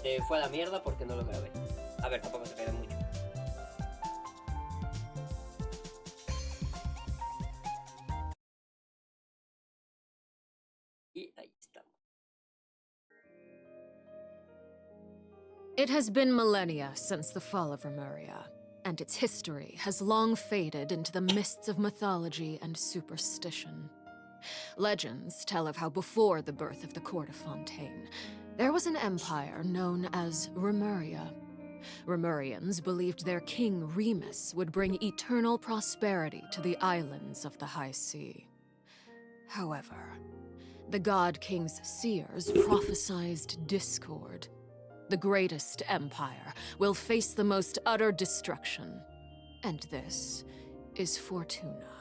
se fue a la mierda porque no lo grabé. A ver, tampoco se pierde mucho. Y ahí estamos. It has been millennia since the fall of Remuria, and its history has long faded into the mists of mythology and superstition. Legends tell of how before the birth of the court of Fontaine, there was an empire known as Remuria. Remurians believed their king Remus would bring eternal prosperity to the islands of the High Sea. However, the God King's seers prophesied discord. The greatest empire will face the most utter destruction, and this is Fortuna.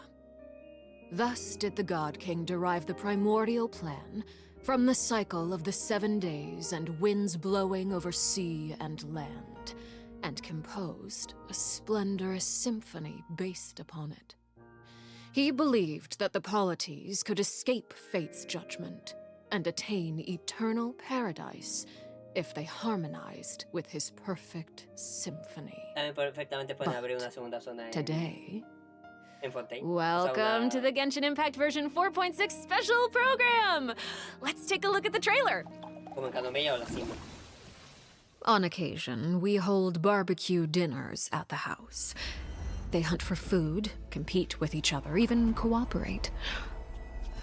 Thus did the God King derive the primordial plan from the cycle of the 7 days and winds blowing over sea and land, and composed a splendorous symphony based upon it. He believed that the polities could escape fate's judgment and attain eternal paradise if they harmonized with his perfect symphony. Perfectamente pueden abrir una segunda zona Today, en Fontaine. welcome to the Genshin Impact version 4.6 special program! Let's take a look at the trailer. Como en Canomella o la Cima. On occasion, we hold barbecue dinners at the house. They hunt for food, compete with each other, even cooperate.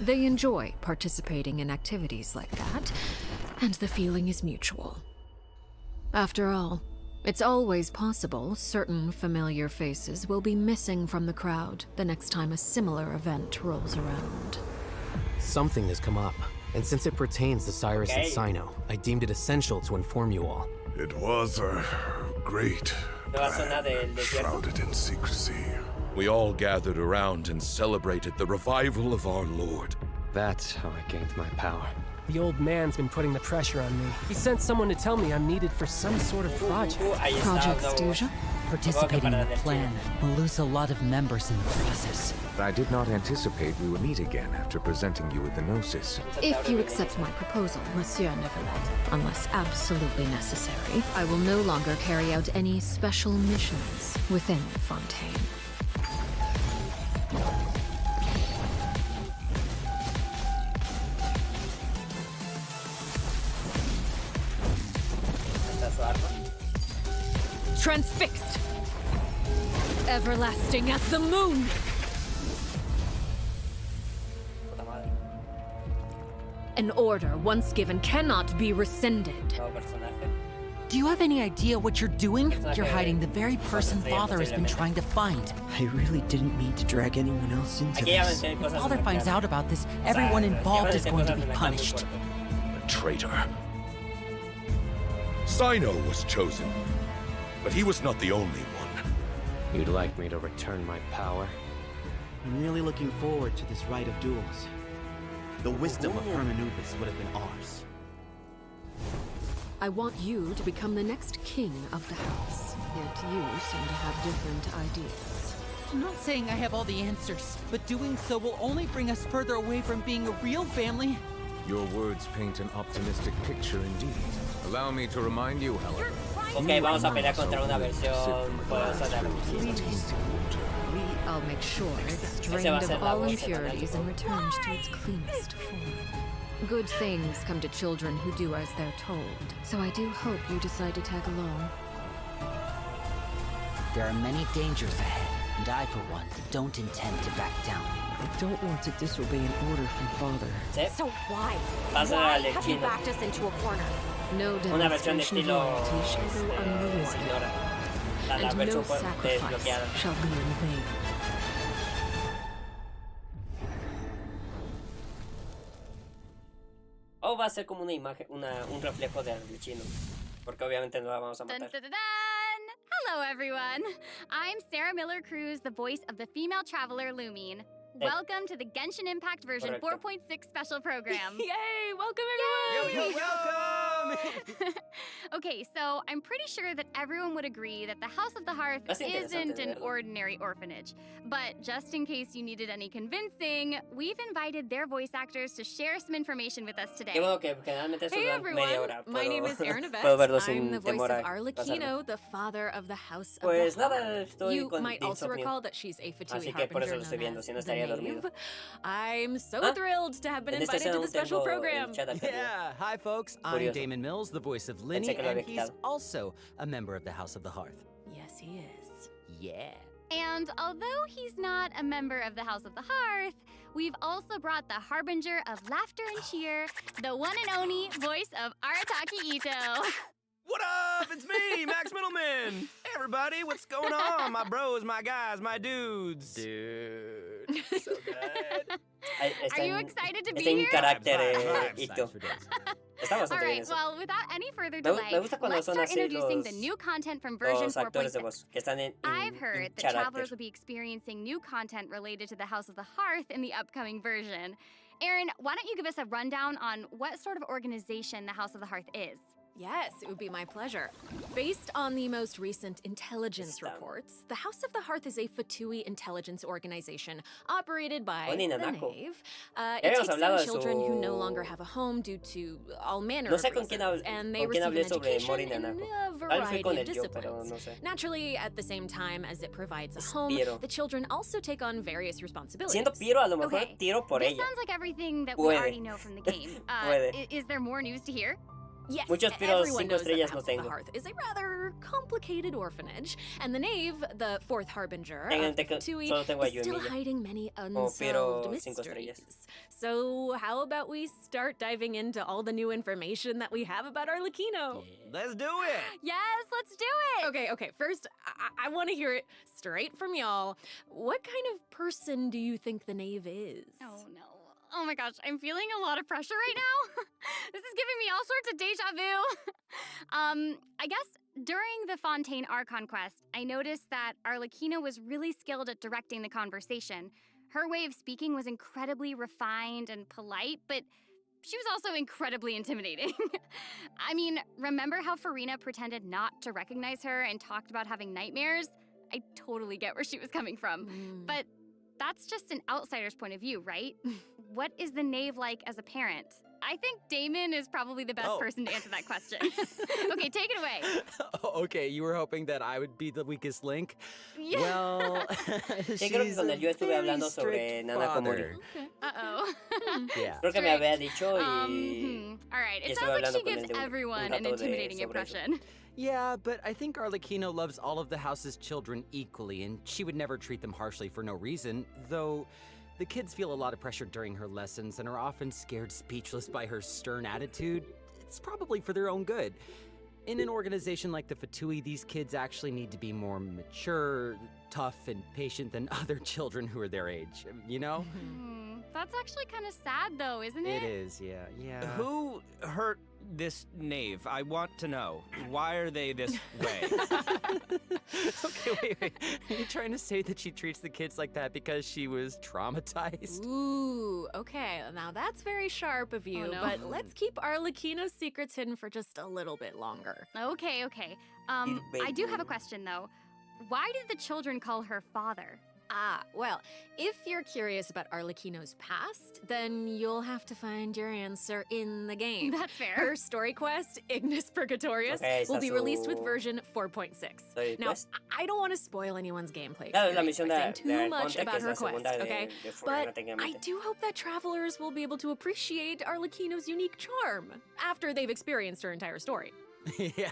They enjoy participating in activities like that, and the feeling is mutual. After all, it's always possible certain familiar faces will be missing from the crowd the next time a similar event rolls around. Something has come up, and since it pertains to Cyrus and Cyno, I deemed it essential to inform you all. It was a great plan, shrouded in secrecy. We all gathered around and celebrated the revival of our Lord. That's how I gained my power. The old man's been putting the pressure on me. He sent someone to tell me I'm needed for some sort of project. Project Stuja? Participating in the plan will lose a lot of members in the process. I did not anticipate we would meet again after presenting you with the Gnosis. If you accept my proposal, Monsieur Nevelet, unless absolutely necessary, I will no longer carry out any special missions within Fontaine. Transfixed! Everlasting as the moon! An order once given cannot be rescinded. Do you have any idea what you're doing? You're hiding the very person Father has been trying to find. I really didn't mean to drag anyone else into this. If Father finds out about this, everyone involved is going to be punished. A traitor. Cyno was chosen, but he was not the only one. You'd like me to return my power? I'm really looking forward to this rite of duels. The wisdom of Hermanubis would have been ours. I want you to become the next king of the house. Yet you seem to have different ideas. I'm not saying I have all the answers, but doing so will only bring us further away from being a real family. Your words paint an optimistic picture indeed. Allow me to remind you, however. Ok, vamos a pelear contra una versión poderosa de Arlequín. I'll make sure it's drained of all impurities and returned to its cleanest form. Good things come to children who do as they're told, so I do hope you decide to tag along. There are many dangers ahead, and I, for one, don't intend to back down. I don't want to disobey an order from Father. So why? Why have you backed us into a corner? No demonstration of loyalty shall go unrewarded, and no sacrifice shall be in vain. O va a ser como una imagen, un reflejo de Arlequino, porque obviamente no la vamos a matar. Dun, dun, dun, dun. Hello, everyone. I'm Sarah Miller-Cruz, the voice of the female traveler Lumine. Welcome to the Genshin Impact version 4.6 special program. Yay! Welcome, everyone! Yay! Welcome! Okay, so I'm pretty sure that everyone would agree that the House of the Hearth isn't an ordinary orphanage. But just in case you needed any convincing, we've invited their voice actors to share some information with us today. Hey everyone, my name is Erin Yvette. I'm the voice of Arlecchino, the father of the House of the Hearth. You might also recall that she's a Fatui harbinger known as the Knave. I'm so thrilled to have been invited to the special program. Yeah, hi folks, I'm Damon Mills, the voice of Linny, and he's also a member of the House of the Hearth. Yes, he is. Yeah. And although he's not a member of the House of the Hearth, we've also brought the harbinger of laughter and cheer, the one and only voice of Arataki Ito. What up? It's me, Max Middleman. Hey, everybody, what's going on? My bros, my guys, my dudes. Dude, so good. Are you excited to be here? Ito. All right, well, without any further delay, let's start introducing the new content from version 4.6. I've heard that travelers will be experiencing new content related to the House of the Hearth in the upcoming version. Erin, why don't you give us a rundown on what sort of organization the House of the Hearth is? Yes, it would be my pleasure. Based on the most recent intelligence reports, the House of the Hearth is a Fatui intelligence organization operated by the Knave. It takes in children who no longer have a home due to all manner of reasons, and they receive an education in a variety of disciplines. Naturally, at the same time as it provides a home, the children also take on various responsibilities. Okay, this sounds like everything that we already know from the game. Is there more news to hear? Yes, Muchos, pero everyone knows that the House no of the Hearth is a rather complicated orphanage, and the Knave, the fourth harbinger of Fatui, is still hiding many unsolved mysteries. So how about we start diving into all the new information that we have about Arlecchino? Let's do it! Yes, let's do it! Okay, first, I want to hear it straight from y'all. What kind of person do you think the Knave is? Oh, no. Oh my gosh, I'm feeling a lot of pressure right now. This is giving me all sorts of deja vu. I guess during the Fontaine Archon quest, I noticed that Arlecchino was really skilled at directing the conversation. Her way of speaking was incredibly refined and polite, but she was also incredibly intimidating. I mean, remember how Farina pretended not to recognize her and talked about having nightmares? I totally get where she was coming from. But that's just an outsider's point of view, right? What is the Knave like as a parent? I think Damon is probably the best person to answer that question. Okay, take it away. Okay, you were hoping that I would be the weakest link? Yeah. Well, Sí, creo que cuando yo estuve hablando sobre Nana Komori. Uh-oh. Yeah. Creo que me había dicho y... All right, it sounds like she gives everyone an intimidating impression. Yeah, but I think Arlecchino loves all of the house's children equally, and she would never treat them harshly for no reason, though the kids feel a lot of pressure during her lessons and are often scared speechless by her stern attitude. It's probably for their own good. In an organization like the Fatui, these kids actually need to be more mature, tough, and patient than other children who are their age, you know? That's actually kind of sad, though, isn't it? It is, yeah. Who hurt this Knave? I want to know. Why are they this way? Okay, wait. Are you trying to say that she treats the kids like that because she was traumatized? Ooh, okay. Now that's very sharp of you, but let's keep Arlecchino's secrets hidden for just a little bit longer. Okay. I do have a question, though. Why did the children call her father? Well, if you're curious about Arlecchino's past, then you'll have to find your answer in the game. That's fair. Her story quest, Ignis Purgatorius, will be released with version 4.6. Now, I don't want to spoil anyone's gameplay experience by saying too much about her quest, okay? But I do hope that travelers will be able to appreciate Arlecchino's unique charm after they've experienced her entire story. Yeah.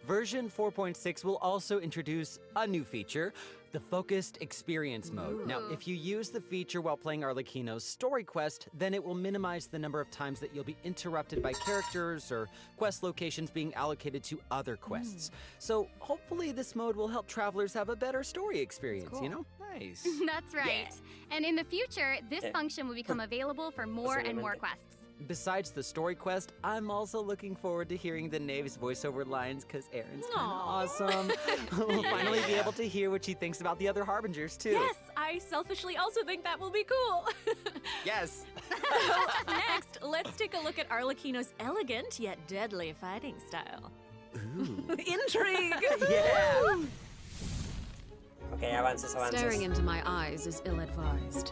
Version 4.6 will also introduce a new feature, the Focused Experience Mode. Now, if you use the feature while playing Arlecchino's story quest, then it will minimize the number of times that you'll be interrupted by characters or quest locations being allocated to other quests. So hopefully this mode will help travelers have a better story experience, you know? Nice. That's right. Yeah. And in the future, this function will become available for more and more quests. Besides the story quest, I'm also looking forward to hearing the Knave's voiceover lines, because Erin's kind of awesome. We'll finally be able to hear what she thinks about the other Harbingers, too. Yes, I selfishly also think that will be cool. Yes. So, next, let's take a look at Arlecchino's elegant yet deadly fighting style. Ooh. Intrigue! Yeah! Okay, avances. Staring into my eyes is ill-advised.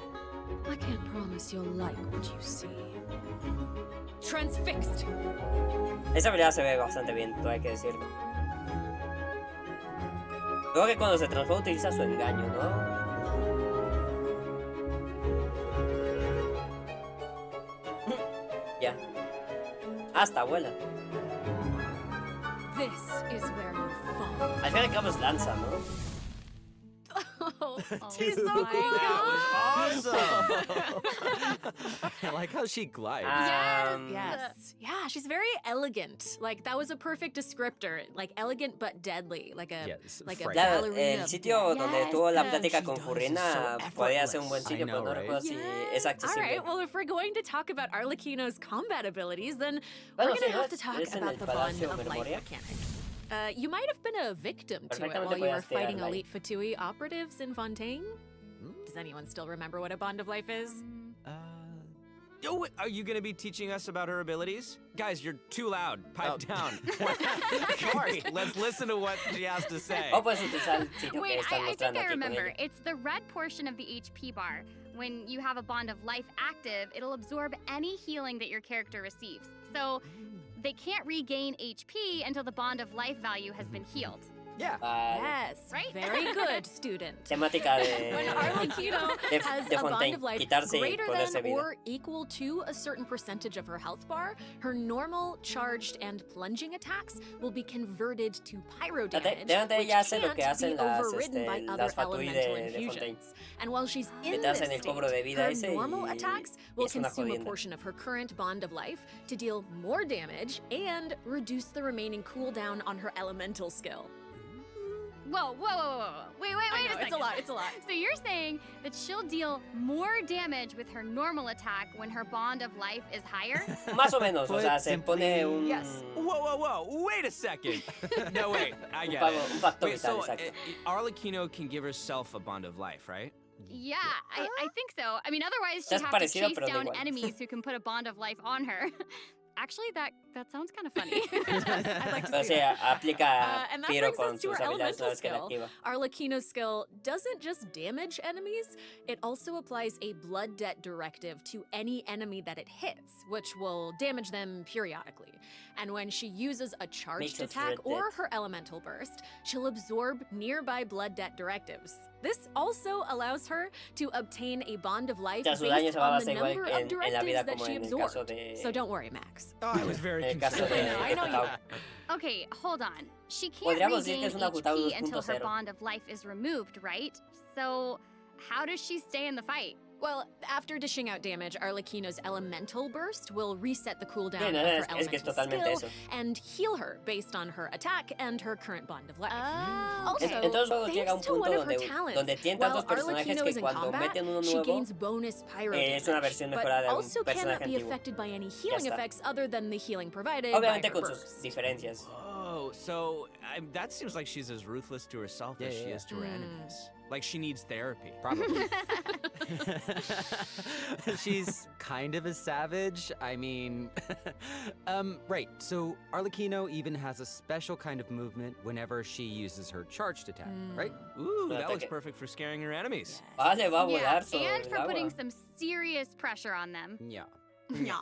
I can't promise you'll like what you see. Transfixed. Esa habilidad se ve bastante bien, todo hay que decirlo. Luego que cuando se transforma utiliza su engaño, ¿no? Ya. Hasta vuela. This is where you fall. Al fin y al cabo es lanza, ¿no? She's so cool. That was awesome. I like how she glides. Yes. Yeah, she's very elegant. Like, that was a perfect descriptor. Like, elegant but deadly. Like a Claro, ballerina. el sitio donde tuvo la plática con Furrina podría ser un buen sitio, pero no recuerdo si es accesible. All right, well, if we're going to talk about Arlecchino's combat abilities, then we're going to have to talk about the bond of life mechanic. You might have been a victim to it while you were fighting elite Fatui operatives in Fontaine. Does anyone still remember what a bond of life is? Oh, are you gonna be teaching us about her abilities? Guys, you're too loud. Pipe down. Sorry, let's listen to what she has to say. Wait, I think I remember. It's the red portion of the HP bar. When you have a bond of life active, it'll absorb any healing that your character receives. So they can't regain HP until the bond of life value has been healed. Yeah. Yes. Right? Very good, student. Temática de... When Arlecchino has a bond of life greater than or equal to a certain percentage of her health bar, her normal, charged, and plunging attacks will be converted to pyro damage, which can't be overridden by other elemental infusions. And while she's in this state, her normal attacks will consume a portion of her current bond of life to deal more damage and reduce the remaining cooldown on her elemental skill. Whoa. Wait a second. It's a lot. So you're saying that she'll deal more damage with her normal attack when her bond of life is higher? Más o menos, o sea, se pone un... Yes. Whoa, wait a second. No, wait, I get it. Wait, so Arlecchino can give herself a bond of life, right? Yeah, I think so. I mean, otherwise she'd have to chase down enemies who can put a bond of life on her. Actually, that sounds kind of funny. I'd like to see that. Aplica And that Piro brings con us to sus her habilidades elemental una vez que la skill. activa. Arlecchino's skill doesn't just damage enemies, it also applies a blood debt directive to any enemy that it hits, which will damage them periodically. And when she uses a charged attack or her elemental burst, she'll absorb nearby blood debt directives. This also allows her to obtain a bond of life based on the number of directives that she absorbed. So don't worry, Max. Oh, I was very confused. I know you. Okay, hold on. She can't regain HP until her bond of life is removed, right? So how does she stay in the fight? Well, after dishing out damage, Arlecchino's elemental burst will reset the cooldown Sí, no, of her es que elemental totalmente skill eso. and heal her based on her attack and her current bond of life. Oh, Also, Entonces luego llega un thanks to one punto of her donde talents, tiene while tantos personajes Arlecchino que is in cuando combat, meten uno she nuevo gains bonus pyro es una damage, versión but mejorada de un also personaje cannot be antiguo. affected by any healing está. effects other than the healing provided Obviamente by her con sus burst. diferencias. Oh, so that seems like she's as ruthless to herself as she is to her enemies. Like she needs therapy. Probably. She's kind of a savage. I mean, right. So Arlecchino even has a special kind of movement whenever she uses her charged attack, right? Ooh, that looks perfect for scaring her enemies. Vale, va a Yeah, volar sobre and for el putting agua. some serious pressure on them. Yeah. Yeah.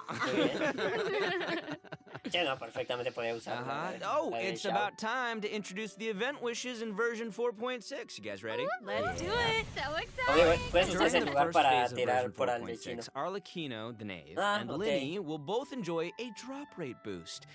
Sí, no, perfectamente podía usar. Oh, it's about time to introduce the event wishes in version 4.6. You guys ready? Let's do it. So Oye, exciting! puedes usar ese During the lugar first para phase of tirar version por al destino. 4.6, Arlecchino, the knave, Ah, and okay. Lynny will both enjoy a drop rate boost.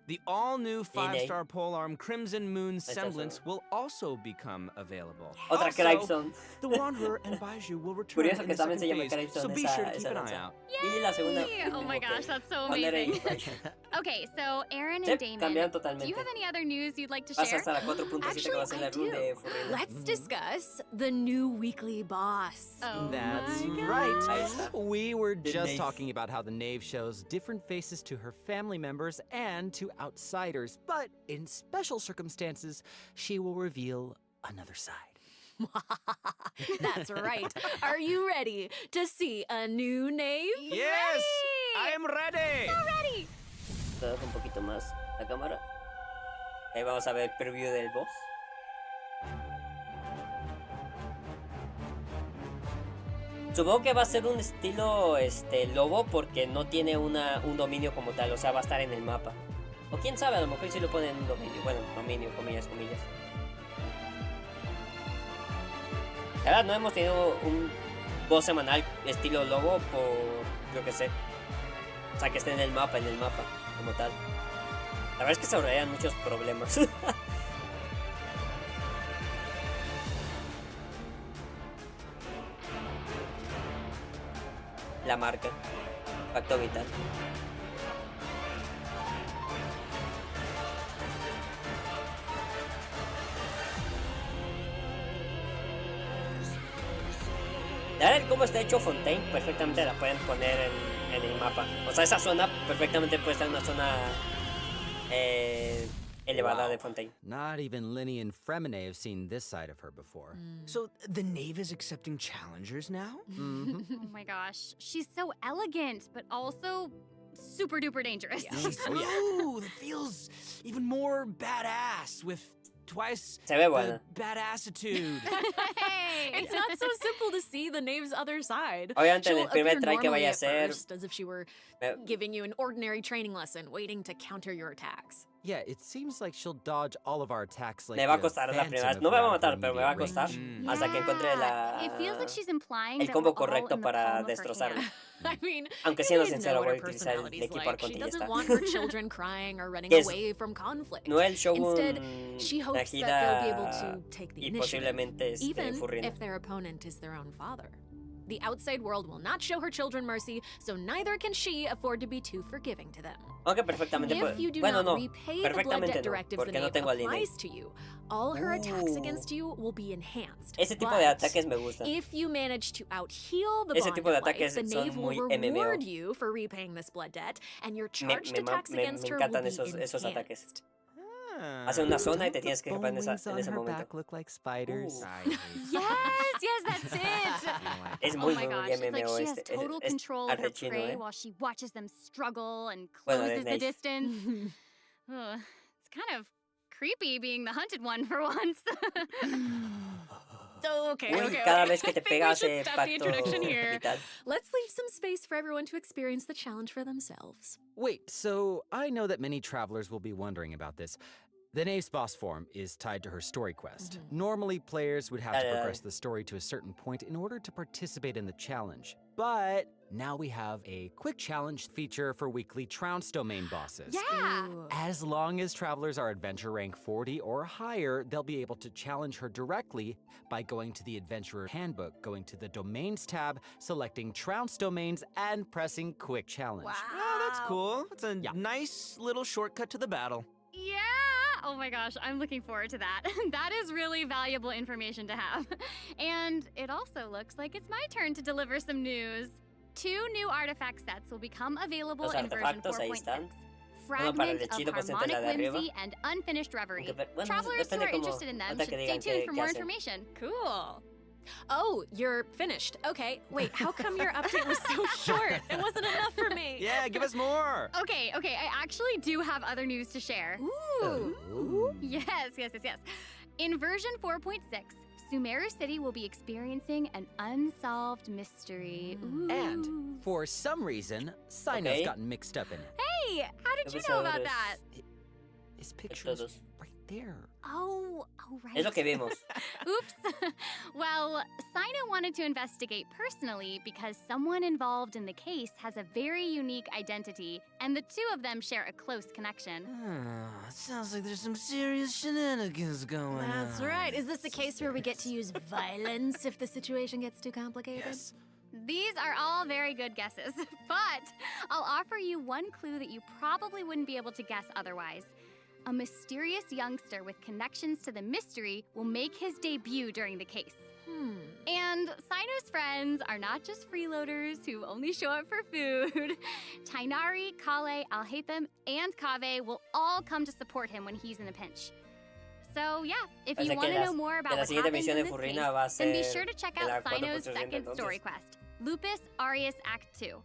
The all-new 5-star polearm Crimson Moon Semblance will also become available. Otra Also, Crimson. the Wanderer and Baiju will return Curioso in que the también second se llama phase, Crimson so be esa- sure to keep esa an eye danza. out. Y la segunda. Oh my gosh, that's so Wanderer y amazing. Baiju. Okay, so Aaron Sí, and Damon, cambiaron do totalmente. you have any other news you'd like to Pasa share? hasta la 4.7 que va a ser la rule de Furrina. Let's discuss the new weekly boss. Oh That's my right. Ahí está. We were The just knave. talking about how the knave shows different faces to her family members and to outsiders, but in special circumstances, she will reveal another side. That's right. Are you ready to see a new knave? Yes, I am ready. Ready! Te un poquito más la cámara. Ahí vamos a ver el preview del boss. Supongo que va a ser un estilo lobo porque no tiene un dominio como tal, o sea, va a estar en el mapa. O quién sabe, a lo mejor sí lo ponen en un dominio. Bueno, dominio, comillas, comillas. La verdad, no hemos tenido un boss semanal estilo lobo por, yo que sé. O sea, que esté en el mapa, como tal. La verdad es que se ahorrarían muchos problemas. La marca. Impacto vital. La verdad, cómo está hecho Fontaine, perfectamente la pueden poner en el mapa. O sea, esa zona perfectamente puede estar en una zona elevada de Fontaine. Not even Linny and Fremine have seen this side of her before. So the knave is accepting challengers now? Mm-hmm. Oh my gosh, she's so elegant, but also super duper dangerous. Ooh, that feels even more badass with twice Se ve buena. the badassitude. Hey! It's not so simple to see the knave's other side. Obviamente en She'll el primer appear try que normally vaya a at hacer. first, as if she were Me, giving you an ordinary training lesson, waiting to counter your attacks. Yeah, it seems like she'll dodge all of our attacks like me va a a costar la phantom primera vez. if No me we're va a out of matar, pero me va a immediate costar. range. Hasta que encuentre la. It feels like she's implying el that combo we're all correcto in the para palm of her destrozarlo. hand. I mean, Aunque you siendo guys sincero, know what voy her a utilizar el personality's equipo like. arco She y ya doesn't está. want her children crying or running Que es- away from conflict. No el Shogun Instead, she hopes that they'll be able to take the y initiative, posiblemente even Furrina. if their opponent is their own father. The outside world will not show her children mercy, so neither can she afford to be too forgiving to them. Aunque perfectamente If you do bueno, not no. repay the blood Perfectamente debt no. directives the Porque no knave tengo al Lynz. applies to you, all her attacks against you will be enhanced. Ese tipo de But ataques me gustan. if you manage to out-heal the Ese bond tipo de of life, ataques the son knave will muy MMO. reward you for repaying this blood debt, and your charged attacks me against her will encantan be esos ataques. enhanced. Hace una zona y te tienes que Don't escapar the en bone wings on ese her momento. back look like spiders? Yes, that's it. Es Oh muy, my muy gosh, it's like MMO she has este. total Es control of her arrechino, prey while she watches them struggle and Bueno, de closes the Nate. distance. Ugh, it's kind of creepy being the hunted one for once. Okay, Uy, okay, cada okay. vez que te I think pega we should hace stop the introduction impacto here. vital. Let's leave some space for everyone to experience the challenge for themselves. Wait, so I know that many travelers will be wondering about this. The knave's boss form is tied to her story quest. Normally, players would have to progress the story to a certain point in order to participate in the challenge. But now we have a quick challenge feature for weekly Trounce domain bosses. Yeah. As long as travelers are adventure rank 40 or higher, they'll be able to challenge her directly by going to the Adventurer Handbook, going to the Domains tab, selecting Trounce domains, and pressing Quick Challenge. Oh, that's cool. It's a nice little shortcut to the battle. Yeah! Oh my gosh, I'm looking forward to that. That is really valuable information to have. And it also looks like it's my turn to deliver some news. 2 new artifact sets will become available Los in version artefactos ahí 4.6. están. Uno para el Fragment of hechizo, pues entre Harmonic la de arriba. Whimsy and Unfinished Reverie. Aunque, bueno, Travelers who depende are cómo- interested in them ahorita should que stay digan tuned qué for more hacen. information. Cool. Oh, you're finished. Okay, wait, how come your update was so short? It wasn't enough for me. Yeah, give us more. Okay, I actually do have other news to share. Ooh. Yes. In version 4.6, Sumeru City will be experiencing an unsolved mystery. Ooh. And for some reason, Sino's Okay. gotten mixed up in it. Hey, how did you know about that? His picture's Todos. right there. Oh Oh, right. Es lo que vimos. Oops. Well, Sino wanted to investigate personally because someone involved in the case has a very unique identity, and the two of them share a close connection. Sounds like there's some serious shenanigans going on. That's right. Is this a case where we get to use violence if the situation gets too complicated? Yes. These are all very good guesses, but I'll offer you one clue that you probably wouldn't be able to guess otherwise. A mysterious youngster with connections to the mystery will make his debut during the case. And Sino's friends are not just freeloaders who only show up for food. Tainari, Kale, Alhaitham, and Kaveh will all come to support him when he's in a pinch. So yeah, if you want to know more about what happens in this case, then be sure to check out Sino's second story quest, Lupus Arius Act 2.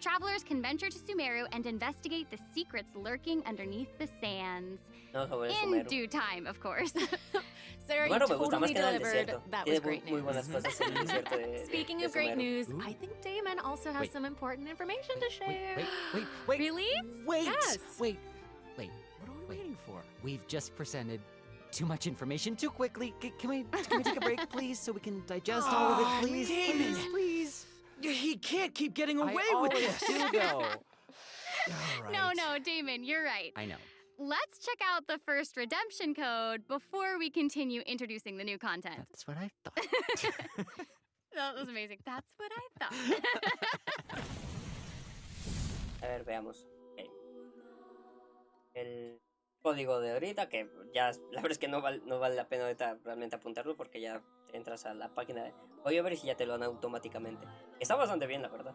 Travelers can venture to Sumeru and investigate the secrets lurking underneath the sands. In due time, of course. Sarah, you totally delivered. That was great news. Speaking of great news, I think Damon also has some important information to share. Wait. Really? Wait. Yes. Wait. What are we waiting for? We've just presented too much information too quickly. Can we take a break, please, so we can digest all of it, please? Damon. Please. He can't keep getting away with this. Do though. No, Damon, you're right. I know. Let's check out the first redemption code before we continue introducing the new content. That's what I thought. That was amazing. That's what I thought. A ver, veamos. Okay. El código de ahorita, que ya la verdad es que no vale la pena ahorita realmente apuntarlo porque ya entras a la página de... Voy a ver si ya te lo dan automáticamente. Está bastante bien, la verdad.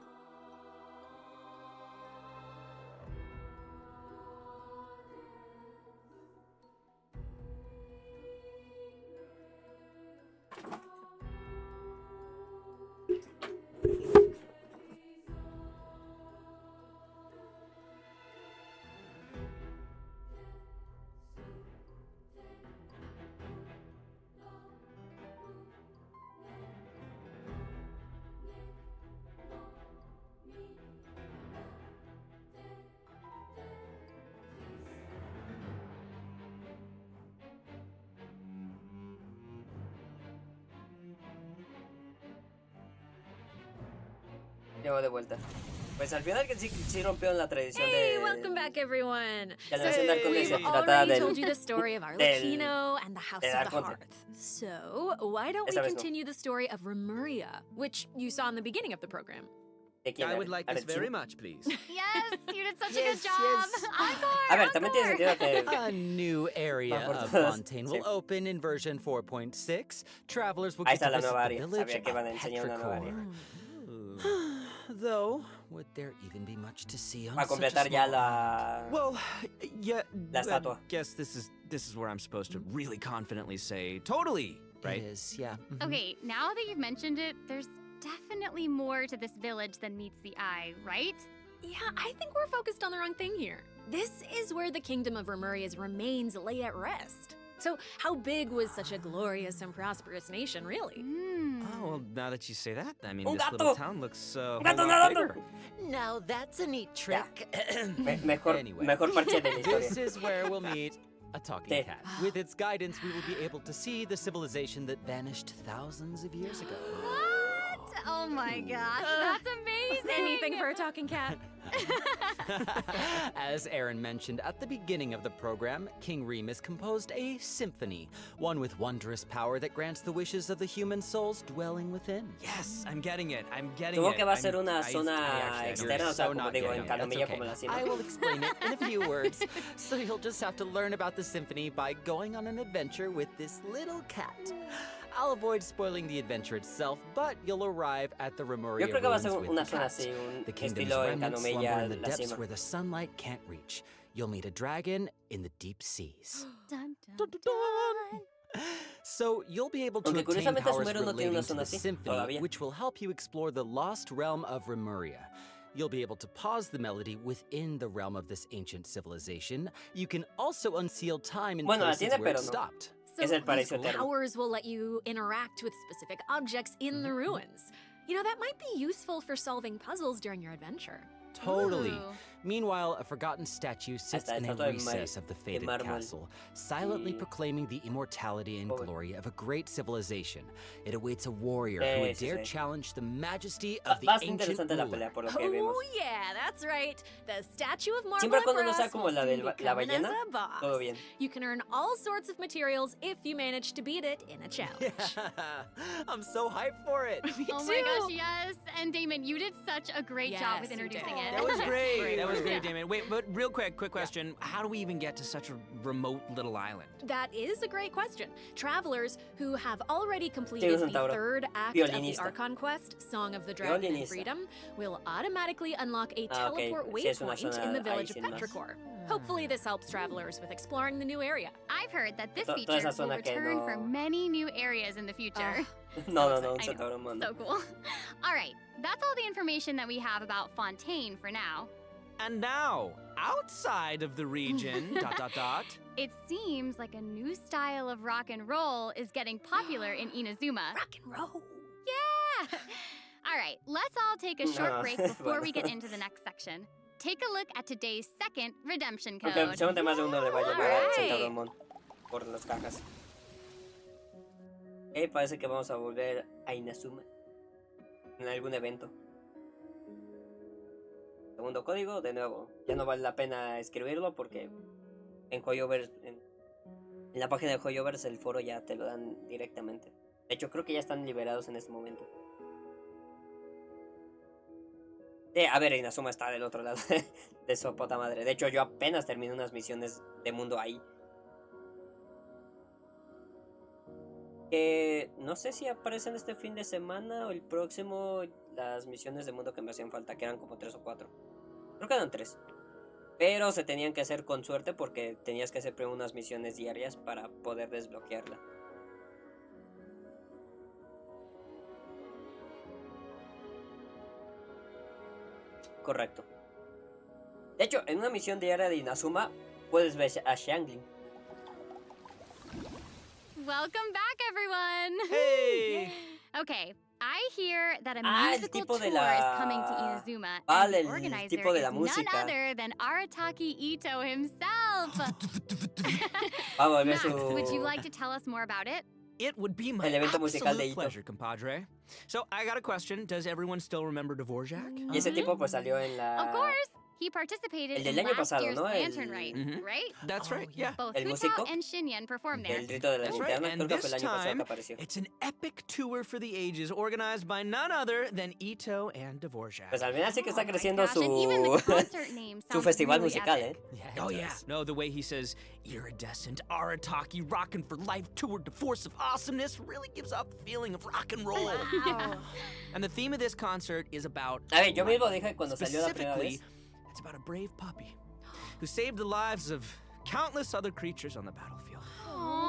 Llevo de vuelta. Pues al final que sí rompieron la tradición Hey, de... welcome back, everyone. Que la nación de Arconte se We've trataba already del... told you the story of Arlecchino and the House of the Hearth. So, why don't we continue the story of Remuria, which you saw in the beginning of the program? I would like this very much, please. Yes, you did such a good job. A ver, también tiene sentido que... A new area of Fontaine will open in version 4.6. Travelers will get to visit the village of Petrichor. Though, would there even be much to see on Para such a completar ya small la... Well, yeah, La estatua. I guess this is where I'm supposed to really confidently say totally, right? It is, yeah. Okay, now that you've mentioned it, there's definitely more to this village than meets the eye, right? Yeah, I think we're focused on the wrong thing here. This is where the kingdom of Remuria's remains lay at rest. So, how big was such a glorious and prosperous nation, really? Oh, well, now that you say that, I mean, Un this gato. little town looks a gato lot nadando. bigger. Now that's a neat trick. Mejor parche de la historia. This is where we'll meet a talking cat. With its guidance, we will be able to see the civilization that vanished thousands of years ago. What? Oh my gosh, that's amazing! Anything for a talking cat. As Aaron mentioned at the beginning of the program, King Remus composed a symphony, one with wondrous power that grants the wishes of the human souls dwelling within. Yes, I'm getting it. I'm getting Tuvo it. que va a ser una zona externa, o sea, como digo, en Canomilla, como la cima. I will explain it in a few words, so you'll just have to learn about the symphony by going on an adventure with this little cat. I'll avoid spoiling the adventure itself, but you'll arrive at the Remuria Yo creo que va a ser ruins with una the zona cat. así, un The kingdom's estilo en remnants slumber Canomilla, in the la depths cima. where the sunlight can't reach. You'll meet a dragon in the deep seas. Dun, dun, dun. So you'll be able to Aunque obtain curiosamente powers Sumeru no tiene relating una to zona the así, symphony, todavía. which will help you explore the lost realm of Remuria. You'll be able to pause the melody within the realm of this ancient civilization. You can also unseal time in Bueno, la places tiene, where pero it no. stopped. So Es el these paraíso eterno. powers will let you interact with specific objects in the ruins. You know, that might be useful for solving puzzles during your adventure. Totally. Ooh. Meanwhile, a forgotten statue sits in a recess of the fated castle, silently proclaiming the immortality and glory of a great civilization. It awaits a warrior who would dare challenge the majesty of the ancient ruler. Oh yeah, that's right. The statue of marble Siempre cuando no empress sea como will la soon de la be coming as ballena, a boss. todo bien. You can earn all sorts of materials if you manage to beat it in a challenge. I'm so hyped for it. Me Oh too. my gosh, yes. And Damon, you did such a great job with Yes, you introducing did. it. That was great. That was great, Damon. Wait, but real quick question. How do we even get to such a remote little island? That is a great question. Travelers who have already completed the Centauro. third act of the Violinista. Archon quest, Song of the Dragon and Violinista. Freedom, will automatically unlock a Okay. teleport Sí, es una waypoint zona in the ahí village of sin más. Petrichor. Hopefully this helps travelers with exploring the new area. I've heard that this Toda feature esa will zona que return no- for many new areas in the future. No, un I know. centauro mono. So cool. All right, that's all the information that we have about Fontaine for now. And now, outside of the region, ... It seems like a new style of rock and roll is getting popular in Inazuma. Rock and roll. Yeah! All right, let's all take a short No. break before we get into the next section. Take a look at today's second redemption code. Aunque seguramente más de uno le va a llevar al Alright. centauro mono por las cajas. Parece que vamos a volver a Inazuma en algún evento. Segundo código, de nuevo. Ya no vale la pena escribirlo porque en Hoyoverse, en la página de Hoyoverse, el foro ya te lo dan directamente. De hecho, creo que ya están liberados en este momento. A ver, Inazuma está del otro lado de su puta madre. De hecho, yo apenas terminé unas misiones de mundo ahí. Que no sé si aparecen este fin de semana o el próximo las misiones de mundo que me hacían falta, que eran como 3 o 4. Creo que eran 3. Pero se tenían que hacer con suerte porque tenías que hacer primero unas misiones diarias para poder desbloquearla. Correcto. De hecho, en una misión diaria de Inazuma puedes ver a Xiangling. Welcome back, everyone! Hey! Okay, I hear that a Ah, el musical tipo tour de is la- coming to Inazuma, Vale, and the el organizer tipo de la is none música. other than Arataki Ito himself. Va a volver Max, su... would you like to tell us more about it? It would be my El evento musical de absolute Ito. pleasure, compadre. So, I got a question. Does everyone still remember Dvorak? Y ese tipo pues salió en la... Of course! He participated El del in año last pasado, year's ¿no? Lantern El- Rite, Mhm. right? That's right, yeah. Both El Hutao músico. and Shinyan performed there. El rito de la That's right, linterna, and creo que this fue el año pasado que time, apareció. it's an epic tour for the ages organized by none other than Ito and Dvorak. Pues al final sí que está Oh my creciendo gosh, and even the su... concert name su sounds festival really musical, epic. Oh yeah, no, the way he says iridescent Arataki rockin' for life tour de force of awesomeness really gives off the feeling of rock and roll. Wow. And the theme of this concert is about A ver, yo mismo dije cuando salió la primera specifically, vez. it's about a brave puppy who saved the lives of countless other creatures on the battlefield.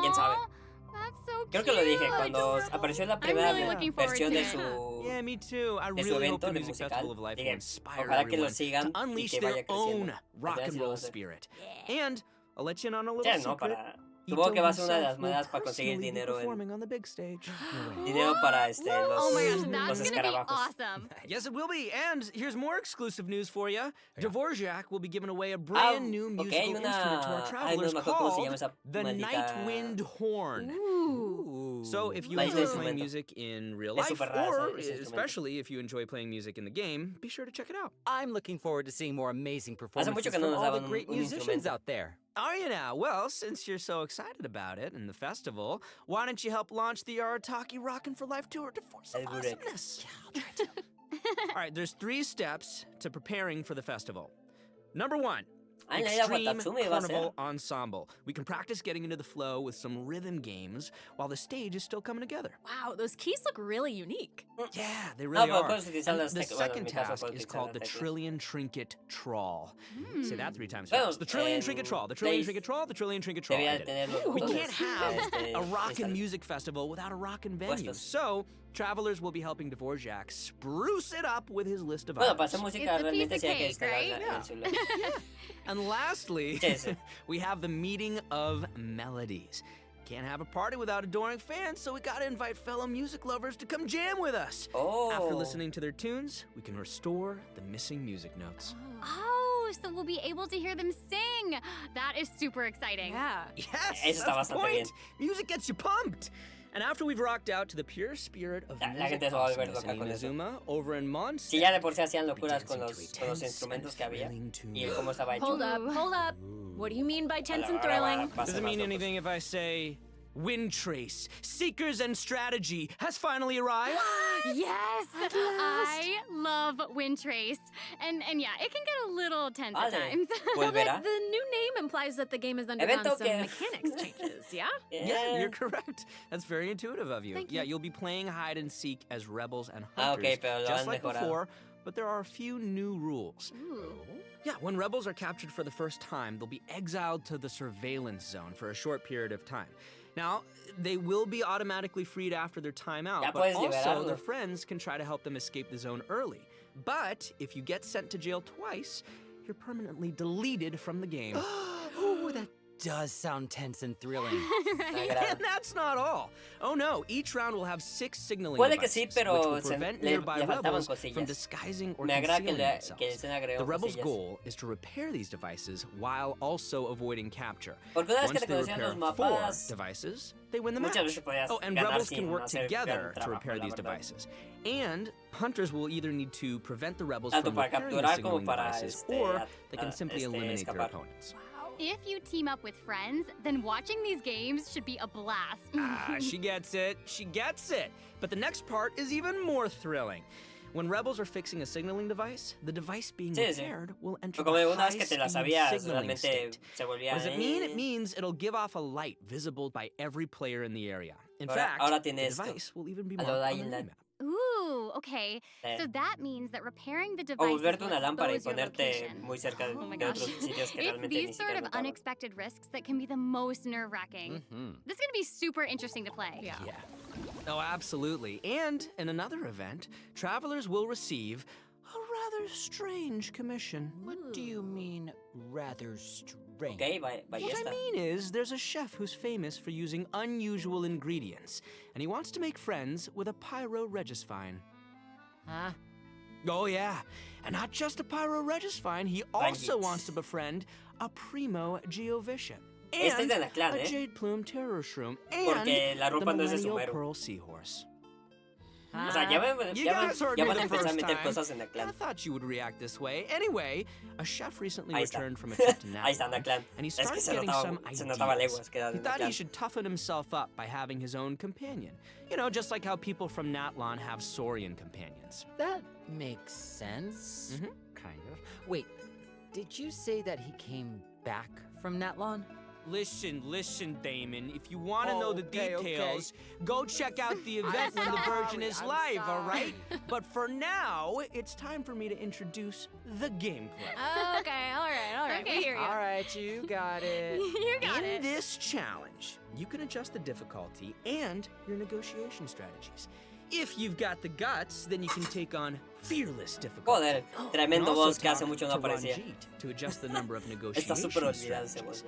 ¿Quién sabe? That's so Creo que lo dije cute. cuando apareció la primera really looking forward versión to de it. su... Yeah, me too. I de su really hope evento the de Music musical. Festival of Life will Dije, inspire ojalá que lo everyone sigan to y unleash que their vaya own creciendo. rock Al final and sí lo va a roll hacer. spirit. And I'll let you in on a O little sea, no, secret. para... Supongo que va a ser una de las Ito himself maneras para will conseguir personally be dinero en... performing on the big stage. No way. Dinero para los, Oh my gosh, los that's gonna be escarabajos. awesome. Yes, it will be. And here's more exclusive news for you. Dvorak will be giving away a brand new musical instrument to our travelers no me acuerdo cómo se llama called esa the maldita- Night Wind Horn. So if you Maldito enjoy instrumento. playing music in real Es life, súper raro or ese instrumento. especially if you enjoy playing music in the game, be sure to check it out. I'm looking forward to seeing more amazing mucho performances que no from nos all the daban great un musicians instrumento. out there. Are you now? Well, since you're so excited about it and the festival, why don't you help launch the Arataki Rockin' for Life Tour de Force of El Burek. Awesomeness? All right, there's 3 steps to preparing for the festival. Number 1. Ah, en la isla Extreme Watatsumi va a ser. Carnival Ensemble. We can practice getting into the flow with some rhythm games while the stage is still coming together. Wow, those keys look really unique. Yeah, they really pero are. puedes utilizar And las the teclas. Bueno, en second mi caso task puedo is utilizar called las the teclas. Trillion Trinket Trawl. Say that 3 times Bueno, fast. The Trillion en Trinket Trawl. The Trillion Play- Trinket Trawl. The Trillion Trinket Trawl. I Debía did tener it. los We botones, can't have a rockin' instalados. music festival without a rockin' venue. Puestos. So, travelers will be helping Dvorak spruce it up with his list of Bueno, para hacer items. música It's a piece realmente of sí hay que cake, instalarla right? en su lugar. And lastly, Sí, sí. we have the meeting of melodies. Can't have a party without adoring fans, so we gotta invite fellow music lovers to come jam with us. Oh. After listening to their tunes, we can restore the missing music notes. Oh, so we'll be able to hear them sing. That is super exciting. Yeah. Yes, Eso está that's the bastante point. bien. Music gets you pumped. And after we've rocked out to the pure spirit of La music gente se va a volver awesomeness loca in con eso. Inazuma, over in Mondstadt, Si ya de por sí hacían locuras con dancing los to a tense instrumentos que and había thrilling tune. y cómo estaba hecho. Hold up. What do you mean by tense and Ahora va- thrilling? va a Does ser it más mean locos. anything if I say Wind Trace, Seekers and Strategy has finally arrived? Yes! I love Wind Trace. And yeah, it can get a little tense at Vale. times. ¿Volverá? The new name implies that the game has undergone Evento some que- mechanics changes, yeah? Yeah, you're correct. That's very intuitive of you. Thank Yeah, you. you'll be playing hide and seek as rebels and Ah, hunters, ok, pero lo just han like mejorado. before, but there are a few new rules. Ooh. Yeah, when rebels are captured for the first time, they'll be exiled to the surveillance zone for a short period of time. Now, they will be automatically freed after their time out, Ya but puedes also liberarlo. their friends can try to help them escape the zone early. But if you get sent to jail twice, you're permanently deleted from the game. Ooh, that does sound tense and thrilling. And that's not all. Oh no, each round will have 6 signaling Puede que devices, sí, pero which will se- prevent le nearby faltaban rebels from cosillas. disguising or Me agrada concealing que themselves. se le agregó The rebels' cosillas. goal is to repair these devices while also avoiding capture. Porque una vez que Once they reconocían repair los 4 mapas, devices, they win the muchas match. veces podías Oh, and ganar rebels sin can work hacer together gran to trabajo, repair la these verdad. devices. And hunters will either need to prevent the rebels Tanto from para repairing the capturar como signaling para devices, or they can simply eliminate their escapar. opponents. If you team up with friends, then watching these games should be a blast. Ah, she gets it. She gets it. But the next part is even more thrilling. When rebels are fixing a signaling device, the device being Sí, sí. repaired will enter Pero como the una vez que te la high-speed sabías, signaling realmente state. se volvía... What does it mean? It means it'll give off a light visible by every player in the area. In fact, ahora tiene the esto. device will even be A marked lo on the Dying Light. map. Ooh, okay. Eh. So that means that repairing the O device volverte will una lámpara y expose your ponerte location. muy cerca Oh my de gosh. otros sitios que It's realmente ni these sort siquiera of notaban. unexpected risks that can be the most nerve-wracking. This is gonna be super interesting to play. Yeah. Yeah. Oh, absolutely. And in another event, travelers will receive a rather strange commission. What do you mean, rather strange? Ok, What I ballesta. mean is, there's a chef who's famous for using unusual ingredients, and he wants to make friends with a pyro regisvine. Huh? Oh yeah, and not just a pyro regisvine, he also Rangit. wants to befriend a primo geovician. Este es And de la clan, a ¿eh? jade plume terror shroom, Porque and la the ropa no es de millennial Sumeru. pearl seahorse. O sea, ya You ya guys heard ya me van a the empezar a first meter time. cosas en el I clan. thought you would react this way. Anyway, a chef recently Ahí está. returned from a trip to Ahí está, en el Natlan, clan. and he Es que started se getting notaba, some se notaba ideas. leguas que eran He en el thought he clan. should toughen himself up by having his own companion. You know, just like how people from Natlan have Saurian companions. That makes sense. Kind of. Wait, did you say that he came back from Natlan? Listen, Damon. If you want to know the Okay, okay. details, go check out the event when the version is I'm live, all right? sorry. But for now, it's time for me to introduce the gameplay. Okay, all right. Okay. We hear you. All right, you got it. You got In it. this challenge, you can adjust the difficulty and your negotiation strategies. If you've got the guts, then you can take on fearless difficulty. Joder, You tremendo can also voz que hace talk mucho no to aparecía. Ranjit to adjust the number of Está negotiation súper olvidado ese strategies. voz.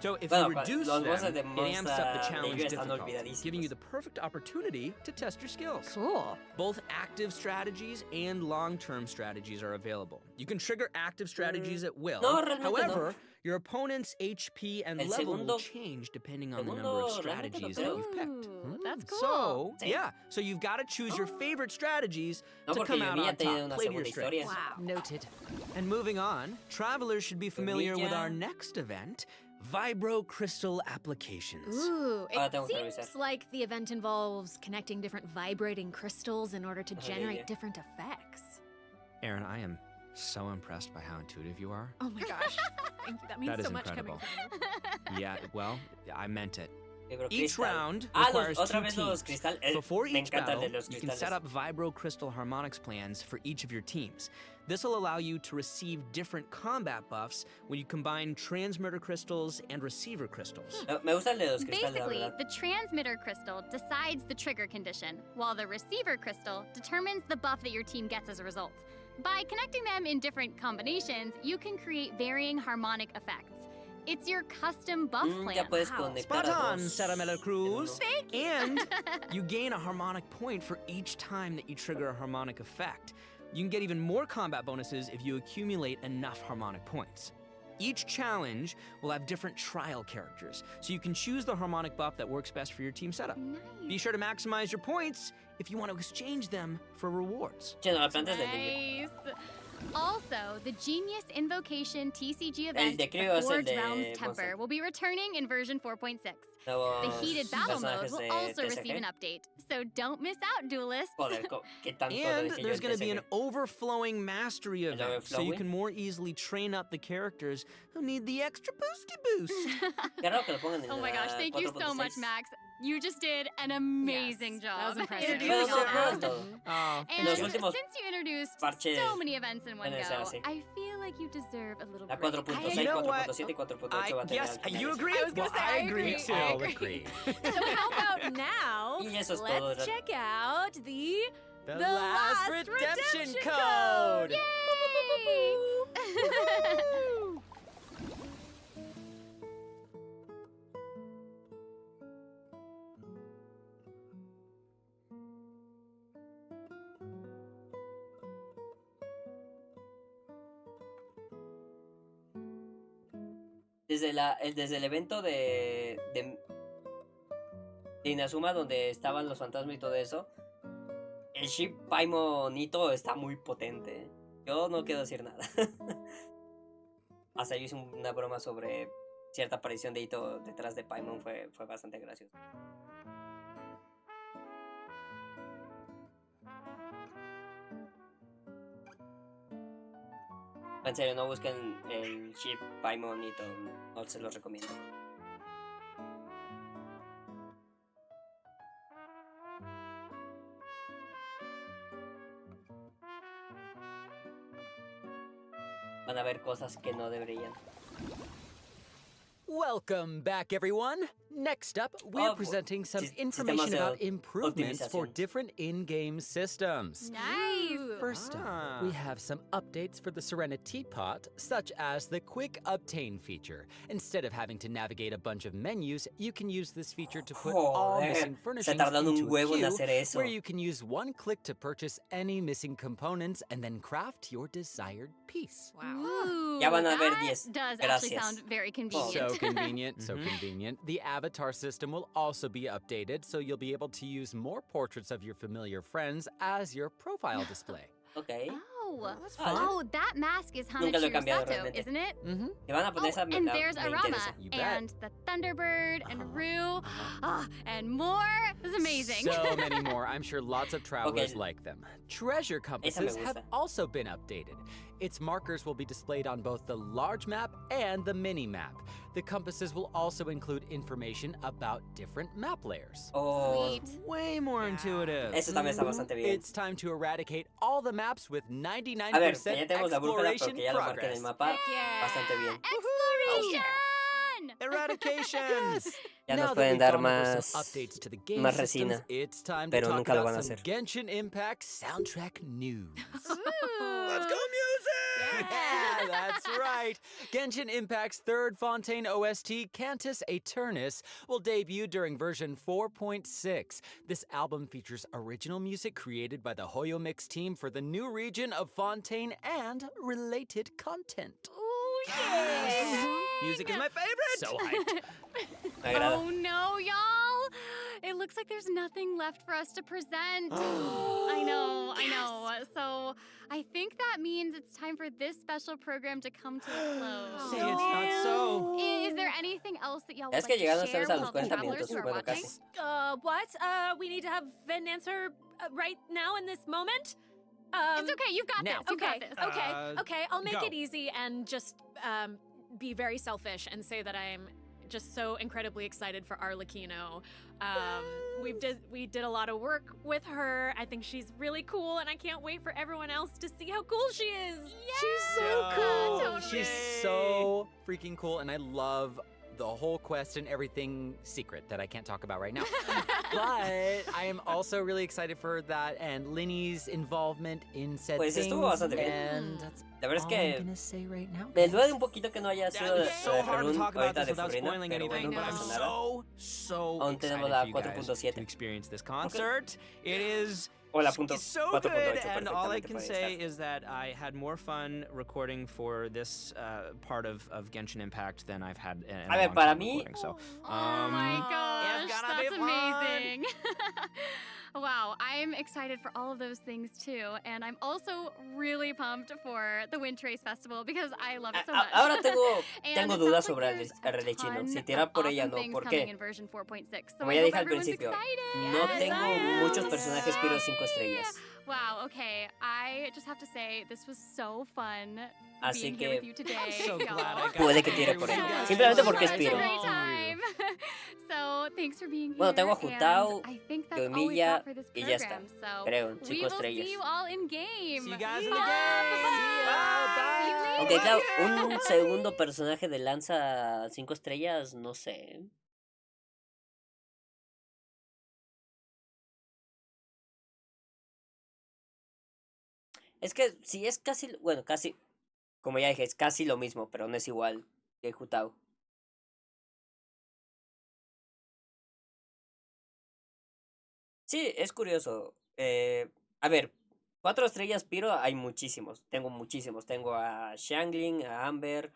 So if Bueno, you reduce los them, voces de it amps up the Monster challenge League están difficulty, olvidadísimos. giving you the perfect opportunity to test your skills. Cool. Both active strategies and long-term strategies are available. You can trigger active strategies at will. No, realmente However, no. your opponent's HP and El level will segundo- change depending on the segundo number of realmente lo strategies creo. that you've picked. Ooh, that's cool. So, Sí. yeah, so you've got to choose your favorite strategies No, to porque come out Yumiya on tiene top. una Play to your segunda strengths. historia. Wow. Noted. And moving on, travelers should be familiar with Yumiya. our next event, Vibro Crystal Applications. Ooh, Ahora it tengo que seems revisar. like the event involves connecting different vibrating crystals in order to Ajá, generate ya. different effects. Aaron, I am so impressed by how intuitive you are. Oh my gosh. Thank you. That means That is so much incredible. coming from you. Yeah, well, I meant it. Vibro Each Crystal. round Ah, requires otra two vez los teams. cristal. Before Me each encanta el battle, de los you can cristales. set up Vibro Crystal Harmonics plans for each of your teams. This will allow you to receive different combat buffs when you combine transmitter crystals and receiver crystals. Me gusta el de los cristales, la Basically, verdad. the transmitter crystal decides the trigger condition, while the receiver crystal determines the buff that your team gets as a result. By connecting them in different combinations, you can create varying harmonic effects. It's your custom buff plan. Ya puedes Wow. conectar Spot a on, dos Sarah Miller Cruz. en uno. And you gain a harmonic point for each time that you trigger a harmonic effect. You can get even more combat bonuses if you accumulate enough harmonic points. Each challenge will have different trial characters, so you can choose the harmonic buff that works best for your team setup. Nice. Be sure to maximize your points if you want to exchange them for rewards. Nice. Also, the Genius Invocation TCG event, de Crio es el Forge de Realms Temper, Monster. will be returning in version 4.6. The Nuevos Heated Battle Mode personajes will de also TCG. receive an update, so don't miss out, duelists. Joder, ¿qué tanto And dije yo there's el going to be an TCG? overflowing mastery ¿El event, so you overflowing? can more easily train up the characters who need the extra boosty boost. Qué raro que lo pongan en Oh my la gosh, thank you so 4.6. much, Max. You just did an amazing Yes, job. that was impressive. introducing Pero all no that. todo. Oh, And Los since últimos you introduced parches so many events in one van go, a ser así. I feel like you deserve a little La break. 4.6, You know what? 4.7 y 4.8 va a tener Yes, al final you eso. agree? I was gonna Well, say, I I agree agree. too. I I'll agree. agree. So how about now? Y eso es Let's todo. check out the Last redemption code! Yay! Desde el evento de Inazuma, donde estaban los fantasmas y todo eso, el ship Paimon Nito está muy potente. Yo no quiero decir nada. Hasta yo hice una broma sobre cierta aparición de Ito detrás de Paimon, fue bastante gracioso. En serio, no busquen el ship Paimon Nito, no se los recomiendo. Van a ver cosas que no deberían. Welcome back, everyone. Next up, we're presenting some information about improvements for different in-game systems. Nice! First up, we have some updates for the Serenity Pot, such as the Quick Obtain feature. Instead of having to navigate a bunch of menus, you can use this feature to put all missing furnishings tardan un into a huevo en queue, hacer eso. where you can use one click to purchase any missing components and then craft your desired piece. Wow. Ooh, Ya van a ver that 10. does actually Gracias. sound very convenient. So convenient, so convenient. The avatar system will also be updated, so you'll be able to use more portraits of your familiar friends as your profile display. Ok. Oh, that mask is Nunca lo he Hanachi cambiado Sato, realmente. isn't it? Que van a poner esa And me there's Arama, interesa. You bet. and the Thunderbird, and Rue, and more. This is amazing. So many more. I'm sure lots of travelers Okay. like them. Treasure compasses have gusta. also been updated. Its markers will be displayed on both the large map and the mini map. The compasses will also include information about different map layers. Oh, Way more intuitive. eso también está bastante bien. It's time to eradicate all the maps with 99% A ver, que ya tenemos la brújula exploration porque ya lo marqué en el progress. mapa. Bastante bien. Exploration! Eradication! Ya Now nos that pueden we've dar gone over más, some updates to the game más systems, resina. it's time to Pero talk nunca lo about van a some hacer. Genshin Impact soundtrack news. Let's go music! Yeah, that's right. Genshin Impact's third Fontaine OST, Cantus Aeternus, will debut during version 4.6. This album features original music created by the Hoyo Mix team for the new region of Fontaine and related content. Ooh, yeah! Music is my favorite! So hyped. Me agrada. Oh no, y'all! It looks like there's nothing left for us to present. I know. So I think that means it's time for this special program to come to a close. Say it's not so. Is there anything else that y'all would Es like que llegando to share estamos a with los all the 40 travelers minutos, who are bueno, watching? casi. What? We need to have an answer right now in this moment? It's okay, you've got now. this. You've got this. Okay, I'll make go. it easy and just be very selfish and say that I'm just so incredibly excited for Arlecchino. We did a lot of work with her. I think she's really cool, and I can't wait for everyone else to see how cool she is. She's so cool. She's so freaking cool, and I love the whole quest and everything secret that I can't talk about right now. But I am also really excited for that and Linny's involvement in said Pues things. estuvo bastante bien. And that's La verdad es all que I'm gonna say right now. me duele un poquito que no haya sido It's so hard to Ferrún talk about ahorita this de without Ferruna, spoiling pero anything, bueno, but no I'm pasa nada. so Aún tenemos excited la for you guys to 4.7. experience this concert. It is O la punto so 4.8 good, and all I perfectamente can podría say estar. is that I had more fun recording for this part of Genshin Impact than I've had in A a ver, long para time mí, recording. So, Oh my gosh, it's gonna be that's fun. amazing. Wow, I'm excited for all of those things too, and I'm also really pumped for the Wind Trace Festival because I love it so much. Ahora tengo And it dudas sounds like sobre there's el a Redechino. ton Si of tirar por ella awesome no. things ¿Por coming qué? in version 4.6, so Como I ya hope dije al everyone's principio, excited. no Yes, tengo I am. muchos personajes Piro 5 estrellas. Wow, okay. I just have to say, this was so fun Así being here with que you today. I'm so glad I y'all. got puede to que be tire here por with you ella. guys. Simplemente It was porque es such Piro. a great time. So, thanks for being here. Bueno, tengo a and Jutao, I think that's all we've Yoimiya got for this y ya está. program. So, Creo, en we 5 will estrellas. see you all in game. See you guys in the Bye, game. bye-bye. See you Aunque claro, later. un segundo personaje de lanza 5 estrellas, no sé. Es que si es casi, bueno, casi, como ya dije, es casi lo mismo, pero no es igual que Jutao. Sí, es curioso. A ver, 4 estrellas Piro hay muchísimos. Tengo muchísimos. Tengo a Xiangling, a Amber,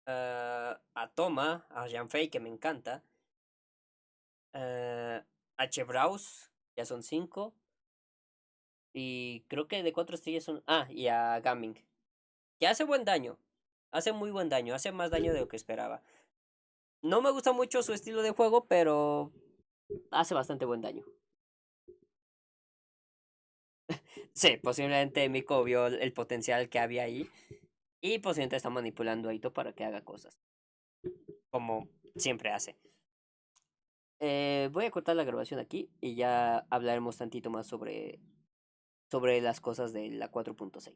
a Toma, a Janfei, que me encanta. A Chevraus, ya son 5. Y creo que de 4 estrellas son. Ah, y a Gaming. Que hace buen daño. Hace muy buen daño. Hace más daño de lo que esperaba. No me gusta mucho su estilo de juego, pero hace bastante buen daño. Sí, posiblemente Miko vio el potencial que había ahí. Y posiblemente está manipulando a Ito para que haga cosas. Como siempre hace. Voy a cortar la grabación aquí y ya hablaremos tantito más sobre las cosas de la 4.6.